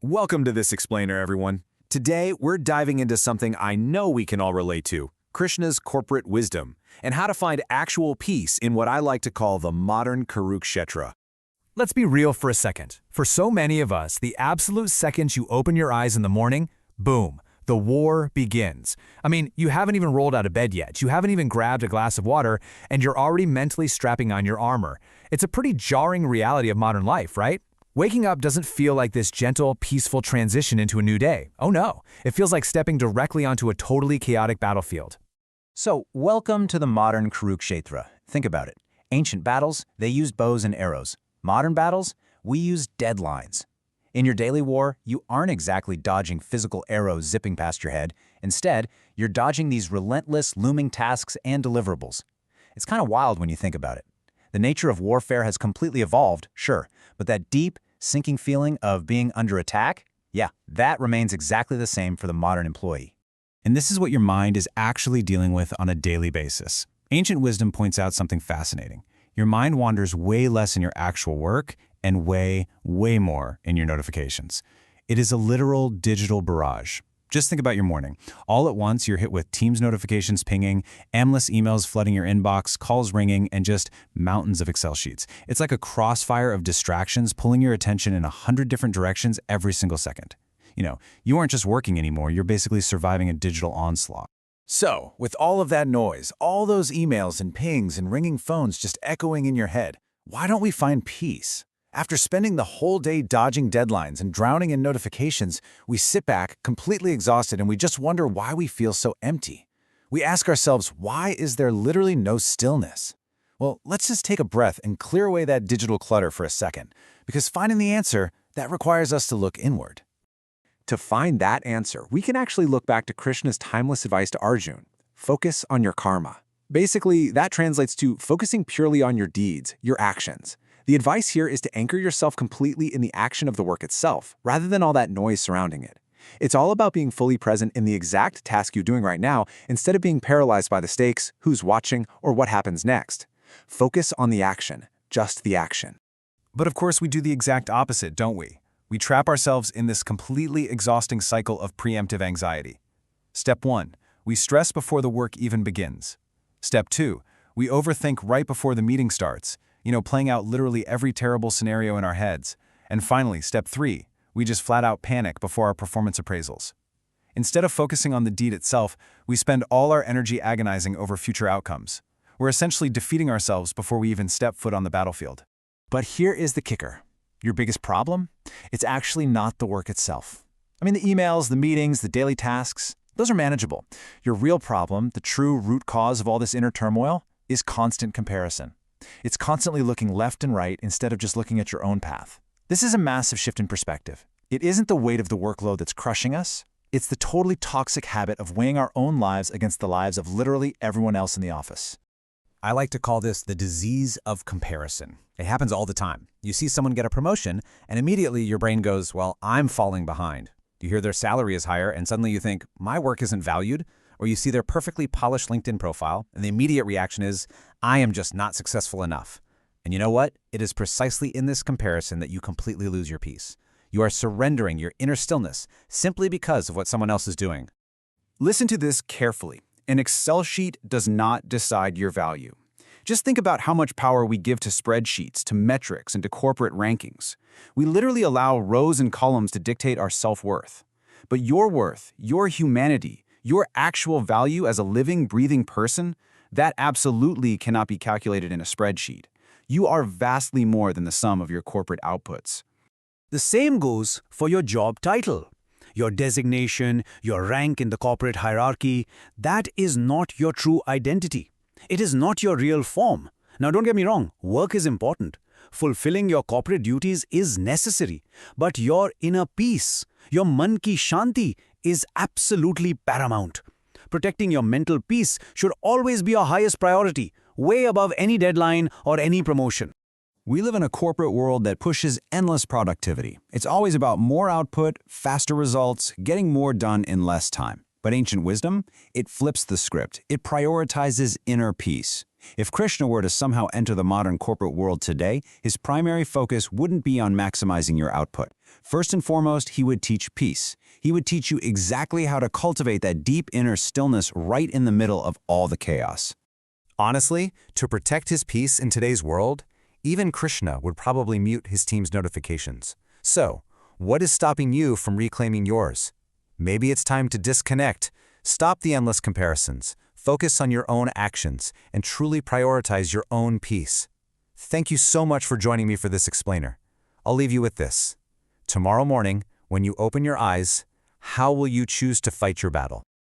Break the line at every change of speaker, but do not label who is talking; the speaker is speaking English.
Welcome to this explainer, everyone. Today, we're diving into something I know we can all relate to, Krishna's corporate wisdom, and how to find actual peace in what I like to call the modern Kurukshetra.
Let's be real for a second. For so many of us, the absolute second you open your eyes in the morning, boom, the war begins. I mean, you haven't even rolled out of bed yet, you haven't even grabbed a glass of water, and you're already mentally strapping on your armor. It's a pretty jarring reality of modern life, right? Waking up doesn't feel like this gentle, peaceful transition into a new day. Oh no, it feels like stepping directly onto a totally chaotic battlefield.
So, welcome to the modern Kurukshetra. Think about it. Ancient battles, they used bows and arrows. Modern battles, we use deadlines. In your daily war, you aren't exactly dodging physical arrows zipping past your head. Instead, you're dodging these relentless, looming tasks and deliverables. It's kind of wild when you think about it. The nature of warfare has completely evolved, sure, but that deep, sinking feeling of being under attack, yeah, that remains exactly the same for the modern employee.
And this is what your mind is actually dealing with on a daily basis. Ancient wisdom points out something fascinating. Your mind wanders way less in your actual work and way more in your notifications. It is a literal digital barrage. Just think about your morning. All at once, you're hit with Teams notifications pinging, endless emails flooding your inbox, calls ringing, and just mountains of Excel sheets. It's like a crossfire of distractions pulling your attention in 100 different directions every single second. You aren't just working anymore, you're basically surviving a digital onslaught.
So, with all of that noise, all those emails and pings and ringing phones just echoing in your head, why don't we find peace? After spending the whole day dodging deadlines and drowning in notifications, we sit back, completely exhausted, and we just wonder why we feel so empty. We ask ourselves, why is there literally no stillness? Well, let's just take a breath and clear away that digital clutter for a second, because finding the answer, that requires us to look inward.
To find that answer, we can actually look back to Krishna's timeless advice to Arjuna: focus on your karma. Basically, that translates to focusing purely on your deeds, your actions. The advice here is to anchor yourself completely in the action of the work itself, rather than all that noise surrounding it. It's all about being fully present in the exact task you're doing right now, instead of being paralyzed by the stakes, who's watching, or what happens next. Focus on the action, just the action.
But of course, we do the exact opposite, don't we? We trap ourselves in this completely exhausting cycle of preemptive anxiety. Step 1. We stress before the work even begins. Step 2. We overthink right before the meeting starts, playing out literally every terrible scenario in our heads. And finally, step 3, we just flat out panic before our performance appraisals. Instead of focusing on the deed itself, we spend all our energy agonizing over future outcomes. We're essentially defeating ourselves before we even step foot on the battlefield.
But here is the kicker. Your biggest problem? It's actually not the work itself. I mean, the emails, the meetings, the daily tasks, those are manageable. Your real problem, the true root cause of all this inner turmoil, is constant comparison. It's constantly looking left and right instead of just looking at your own path. This is a massive shift in perspective. It isn't the weight of the workload that's crushing us. It's the totally toxic habit of weighing our own lives against the lives of literally everyone else in the office.
I like to call this the disease of comparison. It happens all the time. You see someone get a promotion, and immediately your brain goes, well, I'm falling behind. You hear their salary is higher, and suddenly you think, my work isn't valued. Or you see their perfectly polished LinkedIn profile, and the immediate reaction is, I am just not successful enough. And you know what? It is precisely in this comparison that you completely lose your peace. You are surrendering your inner stillness simply because of what someone else is doing.
Listen to this carefully. An Excel sheet does not decide your value. Just think about how much power we give to spreadsheets, to metrics, and to corporate rankings. We literally allow rows and columns to dictate our self-worth. But your worth, your humanity, your actual value as a living, breathing person, that absolutely cannot be calculated in a spreadsheet. You are vastly more than the sum of your corporate outputs.
The same goes for your job title. Your designation, your rank in the corporate hierarchy, that is not your true identity. It is not your real form. Now don't get me wrong, work is important. Fulfilling your corporate duties is necessary. But your inner peace, your man ki shanti, is absolutely paramount. Protecting your mental peace should always be your highest priority, way above any deadline or any promotion.
We live in a corporate world that pushes endless productivity. It's always about more output, faster results, getting more done in less time. But ancient wisdom, it flips the script. It prioritizes inner peace.
If Krishna were to somehow enter the modern corporate world today, his primary focus wouldn't be on maximizing your output. First and foremost, he would teach peace. He would teach you exactly how to cultivate that deep inner stillness right in the middle of all the chaos.
Honestly, to protect his peace in today's world, even Krishna would probably mute his team's notifications. So, what is stopping you from reclaiming yours? Maybe it's time to disconnect, stop the endless comparisons, focus on your own actions, and truly prioritize your own peace. Thank you so much for joining me for this explainer. I'll leave you with this. Tomorrow morning, when you open your eyes, how will you choose to fight your battle?